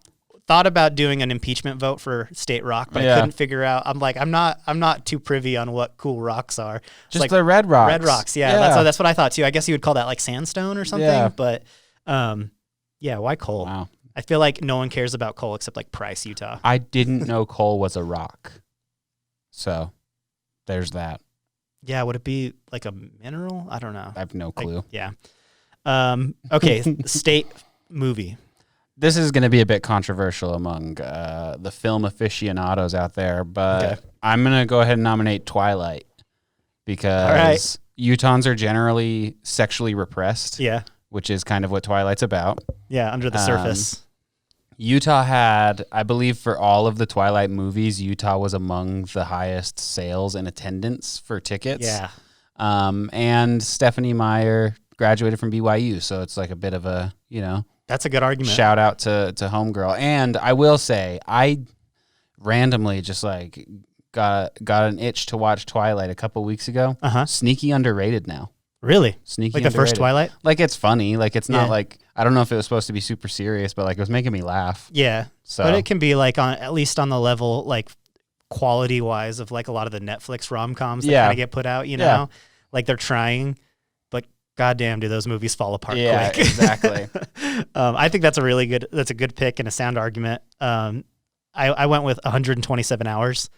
thought about doing an impeachment vote for state rock, but I couldn't figure out. I'm like, I'm not too privy on what cool rocks are. Just like the red rocks. Red rocks, yeah. That's what I thought too. I guess you would call that like sandstone or something. Yeah. But why coal? Wow. I feel like no one cares about coal except like Price, Utah. I didn't know coal was a rock. So there's that. Yeah, would it be like a mineral? I don't know. I have no clue. Okay, state movie. This is going to be a bit controversial among the film aficionados out there, but I'm going to go ahead and nominate Twilight because Utahns are generally sexually repressed, which is kind of what Twilight's about. Yeah, under the surface. Utah had, I believe for all of the Twilight movies, Utah was among the highest sales and attendance for tickets. Yeah. And Stephanie Meyer graduated from BYU, so it's like a bit of a, that's a good argument. Shout out to Homegirl. And I will say, I randomly just like got an itch to watch Twilight a couple weeks ago. Sneaky underrated now. Really? Sneaky like the underrated. First Twilight? Like it's funny. Like it's not like, I don't know if it was supposed to be super serious, but like it was making me laugh. Yeah. So. But it can be like at least on the level, like quality wise of like a lot of the Netflix rom-coms that kind of get put out, like they're trying. goddamn, do those movies fall apart quick. Exactly. I think that's a good pick and a sound argument. I went with 127 Hours.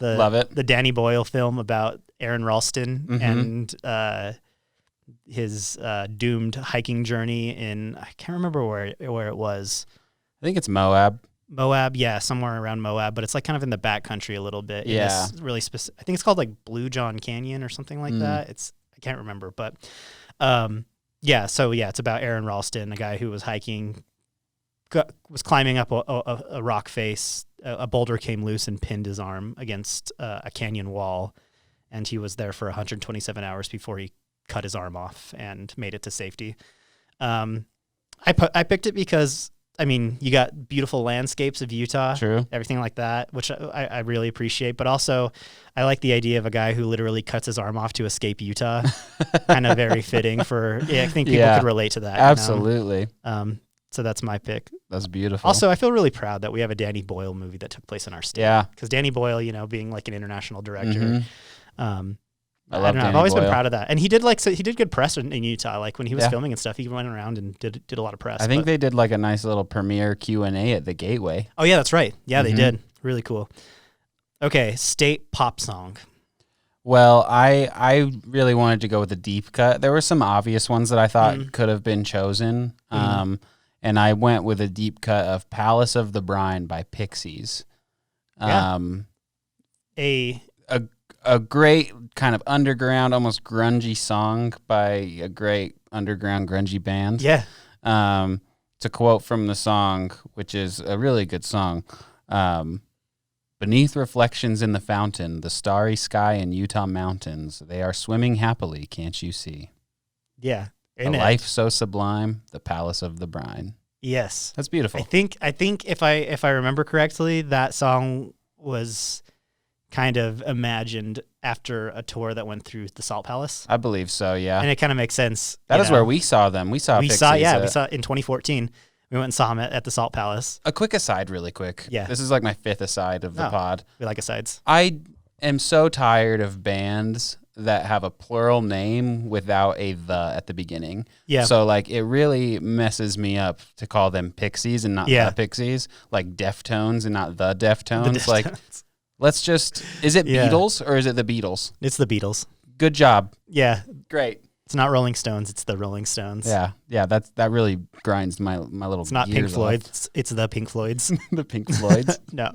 Love it. The Danny Boyle film about Aaron Ralston and his doomed hiking journey in, I can't remember where it was. I think it's Moab. Moab, yeah, somewhere around Moab, but it's like kind of in the backcountry a little bit. Yeah. It's really specific. I think it's called like Blue John Canyon or something like that. I can't remember, but it's about Aaron Ralston, a guy who was hiking, was climbing up a rock face. A boulder came loose and pinned his arm against a canyon wall, and he was there for 127 hours before he cut his arm off and made it to safety. I picked it because, I mean, you got beautiful landscapes of Utah, true, everything like that, which I really appreciate. But also, I like the idea of a guy who literally cuts his arm off to escape Utah. Kind of very fitting for. Yeah, I think people could relate to that. Absolutely. So that's my pick. That's beautiful. Also, I feel really proud that we have a Danny Boyle movie that took place in our state. Yeah, because Danny Boyle, being like an international director. I've always been proud of that, and he did good press in Utah. Like when he was filming and stuff, he went around and did a lot of press. I think they did like a nice little premiere Q&A at the Gateway. Oh yeah, that's right. Yeah, they did. Really cool. Okay, state pop song. Well, I really wanted to go with a deep cut. There were some obvious ones that I thought could have been chosen, and I went with a deep cut of "Palace of the Brine" by Pixies. A great kind of underground, almost grungy song by a great underground grungy band. Yeah. To quote from the song, which is a really good song, beneath reflections in the fountain, the starry sky and Utah mountains, they are swimming happily, can't you see? Yeah. A life so sublime, the palace of the brine. Yes. That's beautiful. I think if I remember correctly, that song was kind of imagined after a tour that went through the Salt Palace. I believe so, yeah. And it kind of makes sense. That is where we saw them. We saw Pixies. We saw in 2014. We went and saw them at the Salt Palace. A quick aside really quick. Yeah. This is like my fifth aside of the pod. We like asides. I am so tired of bands that have a plural name without a "the" at the beginning. Yeah. So like it really messes me up to call them Pixies and not the Pixies, like Deftones and not the Deftones. Like let's just, is it Beatles or is it the Beatles? It's the Beatles. Good job. Yeah. Great. It's not Rolling Stones, it's the Rolling Stones. Yeah. Yeah, that really grinds my little It's not Pink Floyd, it's the Pink Floyds. The Pink Floyds. No.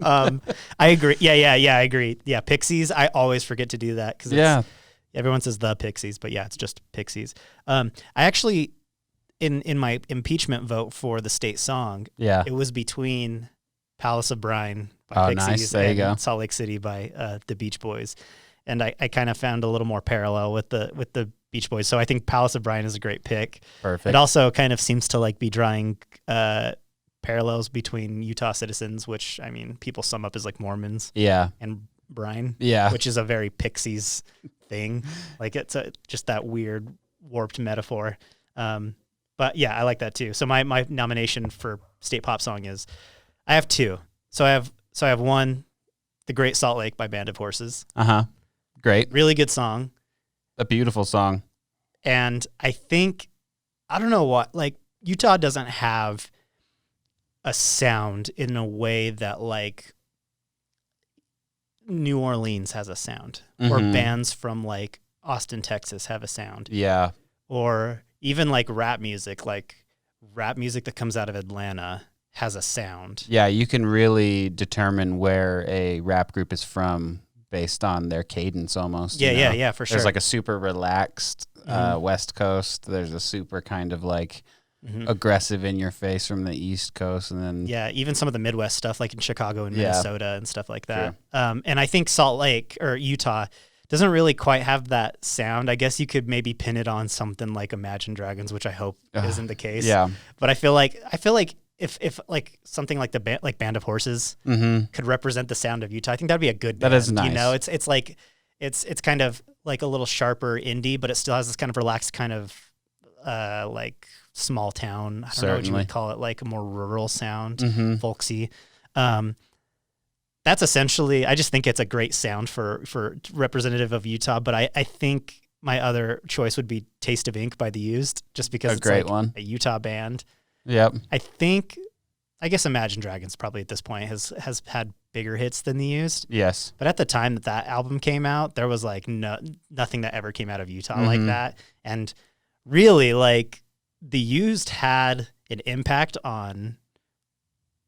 I agree. Yeah, I agree. Yeah, Pixies, I always forget to do that cuz everyone says the Pixies, but yeah, it's just Pixies. I actually in my impeachment vote for the state song, it was between Palace of Brine by Pixies and Salt Lake City by the Beach Boys. And I kind of found a little more parallel with the Beach Boys. So I think Palace of Brine is a great pick. Perfect. It also kind of seems to like be drawing parallels between Utah citizens, which I mean people sum up as like Mormons. Yeah. And Brine. Yeah. Which is a very Pixies thing. Like it's just that weird warped metaphor. But yeah, I like that too. So my nomination for state pop song is, I have two. So I have one, The Great Salt Lake by Band of Horses. Great. Really good song. A beautiful song. And I think, I don't know what, like Utah doesn't have a sound in a way that like New Orleans has a sound, or bands from like Austin, Texas have a sound. Yeah. Or even like rap music that comes out of Atlanta has a sound. Yeah, you can really determine where a rap group is from based on their cadence almost. Yeah, for sure. There's like a super relaxed West Coast. There's a super kind of like aggressive in your face from the East Coast. And then even some of the Midwest stuff like in Chicago and Minnesota and stuff like that. And I think Salt Lake or Utah doesn't really quite have that sound. I guess you could maybe pin it on something like Imagine Dragons, which I hope isn't the case. Yeah. But I feel like if like something like Band of Horses could represent the sound of Utah, I think that'd be a good band. That is nice. You know, it's like it's kind of like a little sharper indie, but it still has this kind of relaxed kind of like small town. I don't know what you would call it, like a more rural sound, folksy. That's essentially, I just think it's a great sound for representative of Utah, but I think my other choice would be Taste of Ink by The Used, just because it's great like one. a Utah band. Yep. I guess Imagine Dragons probably at this point has had bigger hits than The Used. Yes. But at the time that album came out, there was like nothing that ever came out of Utah like that. And really, like, The Used had an impact on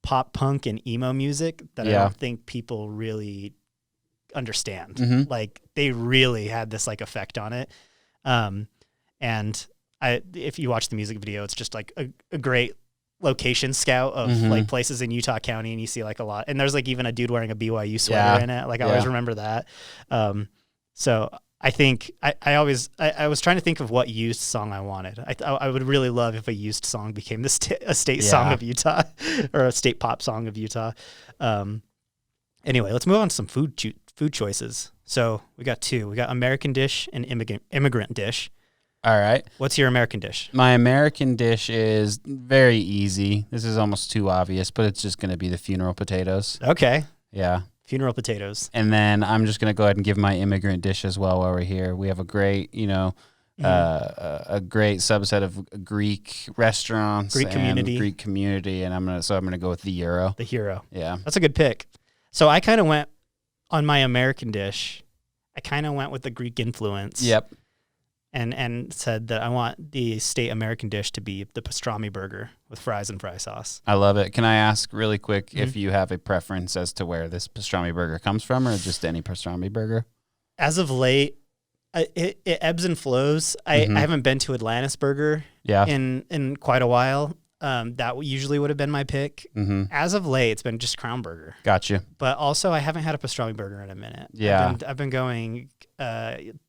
pop punk and emo music that I don't think people really understand. Like, they really had this like effect on it. And if you watch the music video, it's just like a great location scout of like places in Utah County, and you see like a lot, and there's like even a dude wearing a BYU sweater in it. Like, I always remember that. So I think I was trying to think of what Used song I wanted. I would really love if a Used song became a state song of Utah or a state pop song of Utah. Anyway, let's move on to some food choices. So we got two. We got American dish and immigrant dish. All right. What's your American dish? My American dish is very easy. This is almost too obvious, but it's just going to be the funeral potatoes. Okay. Yeah. Funeral potatoes. And then I'm just going to go ahead and give my immigrant dish as well while we're here. We have a great, a great subset of Greek restaurants, Greek community, and I'm gonna go with the Hero. The Hero. Yeah. That's a good pick. So I kind of went on my American dish. I kind of went with the Greek influence. Yep. And said that I want the state American dish to be the pastrami burger with fries and fry sauce. I love it. Can I ask really quick if you have a preference as to where this pastrami burger comes from, or just any pastrami burger? As of late, it ebbs and flows. I haven't been to Atlantis Burger in quite a while. That usually would have been my pick. As of late, it's been just Crown Burger. Gotcha. But also, I haven't had a pastrami burger in a minute. Yeah. I've been going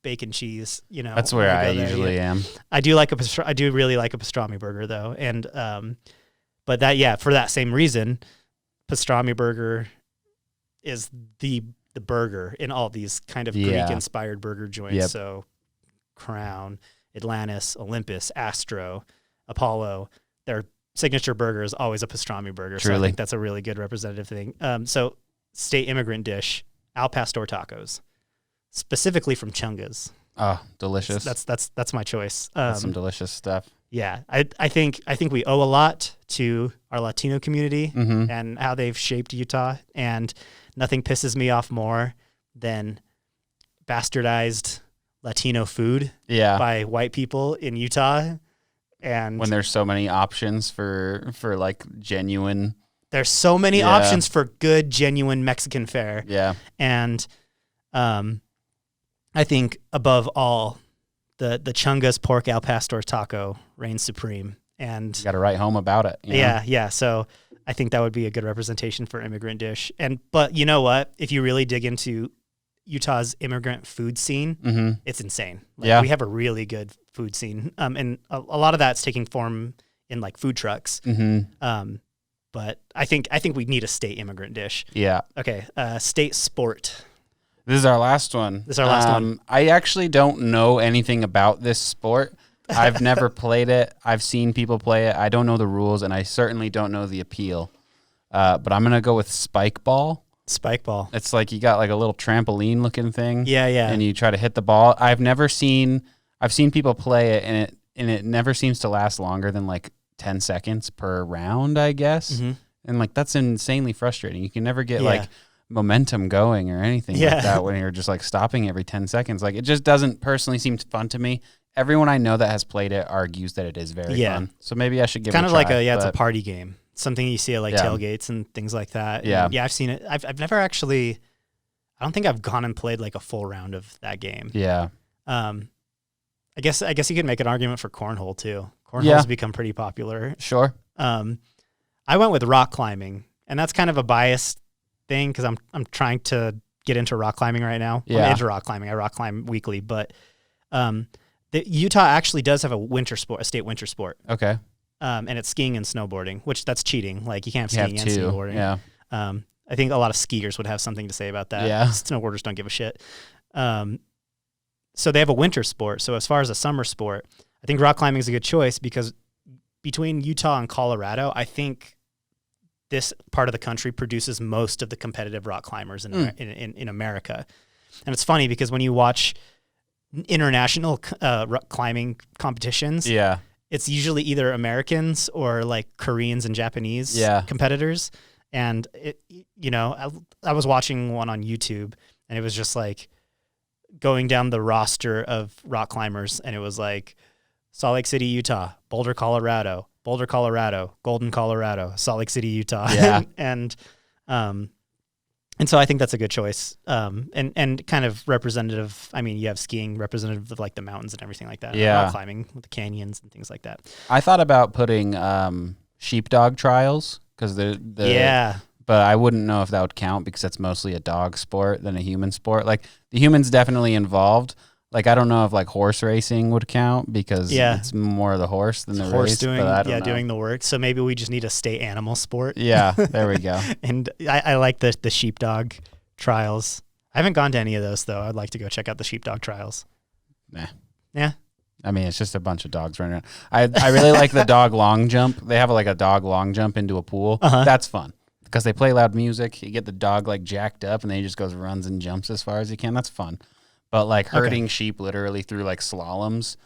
bacon cheese. That's where I usually am. I do really like a pastrami burger though, and but for that same reason, pastrami burger is the burger in all these kind of Greek inspired burger joints. Yep. So Crown, Atlantis, Olympus, Astro, Apollo, their signature burger is always a pastrami burger. Truly. So I think that's a really good representative thing. So state immigrant dish, Al Pastor tacos, specifically from Chunga's. Oh, delicious. That's my choice. That's some delicious stuff. Yeah. I think we owe a lot to our Latino community and how they've shaped Utah, and nothing pisses me off more than bastardized Latino food by white people in Utah. And when there's so many options for like genuine, there's so many options for good, genuine Mexican fare. Yeah. And I think above all, the Chunga's pork al pastor taco reigns supreme. And you got to write home about it. Yeah. So I think that would be a good representation for immigrant dish. But you know what? If you really dig into Utah's immigrant food scene, it's insane. Like, we have a really good food scene, and a lot of that's taking form in like food trucks. But I think we need a state immigrant dish. Yeah. Okay. State sport. This is our last one. I actually don't know anything about this sport. I've never played it. I've seen people play it. I don't know the rules, and I certainly don't know the appeal. But I'm gonna go with spike ball. Spike ball. It's like you got like a little trampoline looking thing. Yeah. And you try to hit the ball. I've seen people play it, and it never seems to last longer than like 10 seconds per round, I guess. And like that's insanely frustrating. You can never get like momentum going or anything like that when you're just like stopping every 10 seconds. Like, it just doesn't personally seem fun to me. Everyone I know that has played it argues that it is very fun. So maybe I should give it a try. Kind of like it's a party game. Something you see at like tailgates and things like that. And I've seen it. I've never actually, I don't think I've gone and played like a full round of that game. Yeah. I guess you could make an argument for cornhole too. Cornhole's become pretty popular. Sure. I went with rock climbing, and that's kind of a biased thing because I'm trying to get into rock climbing right now. Yeah. I'm into rock climbing. I rock climb weekly, but the Utah actually does have a state winter sport. Okay. And it's skiing and snowboarding, which that's cheating. Like, you can't have skiing and snowboarding. Yeah. I think a lot of skiers would have something to say about that. Yeah. Snowboarders don't give a shit. So they have a winter sport. So as far as a summer sport, I think rock climbing is a good choice because between Utah and Colorado, I think this part of the country produces most of the competitive rock climbers in America. And it's funny because when you watch international rock climbing competitions. Yeah. It's usually either Americans or like Koreans and Japanese competitors. And I was watching one on YouTube, and it was just like going down the roster of rock climbers, and it was like Salt Lake City, Utah, Boulder, Colorado, Golden, Colorado, Salt Lake City, Utah. Yeah. And so I think that's a good choice. And kind of representative. I mean, you have skiing representative of like the mountains and everything like that. Yeah. Rock climbing with the canyons and things like that. I thought about putting sheepdog trials because but I wouldn't know if that would count because that's mostly a dog sport than a human sport. Like the human's definitely involved. Like I don't know if like horse racing would count because it's more the horse than the horse race. Doing, but I don't know. Doing the work. So maybe we just need a state animal sport. Yeah, there we go. And I like the sheepdog trials. I haven't gone to any of those though. I'd like to go check out the sheepdog trials. Nah. Yeah. I mean, it's just a bunch of dogs running around. I really like the dog long jump. They have like a dog long jump into a pool. That's fun. Because they play loud music, you get the dog like jacked up, and then he just goes runs and jumps as far as he can. That's fun. But like herding sheep literally through like slaloms,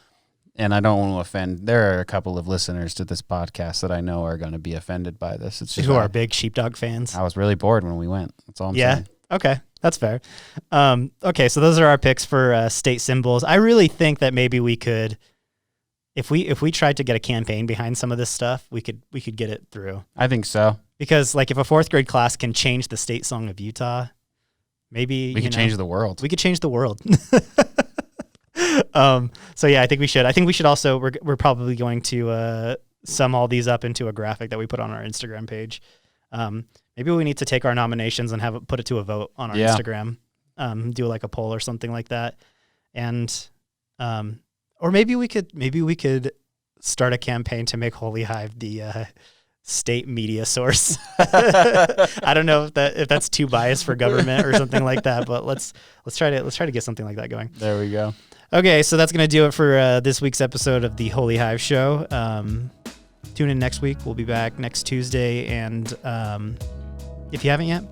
and I don't want to offend. There are a couple of listeners to this podcast that I know are going to be offended by this. It's just who are big sheepdog fans. I was really bored when we went. That's all I'm saying. Okay, that's fair. Okay, so those are our picks for state symbols. I really think that maybe we could, if we tried to get a campaign behind some of this stuff, we could get it through. I think so. Because like if a 4th grade class can change the state song of Utah, maybe we could change the world. We could change the world. So yeah, I think we should. I think we should also. We're probably going to sum all these up into a graphic that we put on our Instagram page. Maybe we need to take our nominations and put it to a vote on our Instagram. Do like a poll or something like that, and or maybe we could start a campaign to make Holy Hive the state media source. I don't know if that's too biased for government or something like that, but let's try to get something like that going. There we go. Okay, so that's going to do it for this week's episode of the Holy Hive Show. Tune in next week. We'll be back next Tuesday, and if you haven't yet,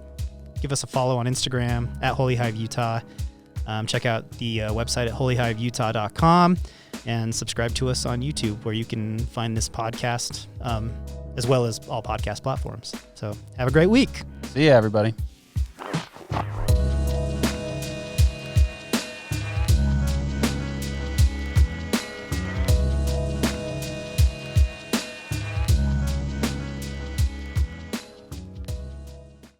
give us a follow on Instagram at Holy Hive Utah. Check out the website at holyhiveutah.com and subscribe to us on YouTube, where you can find this podcast as well as all podcast platforms. So have a great week. See ya, everybody.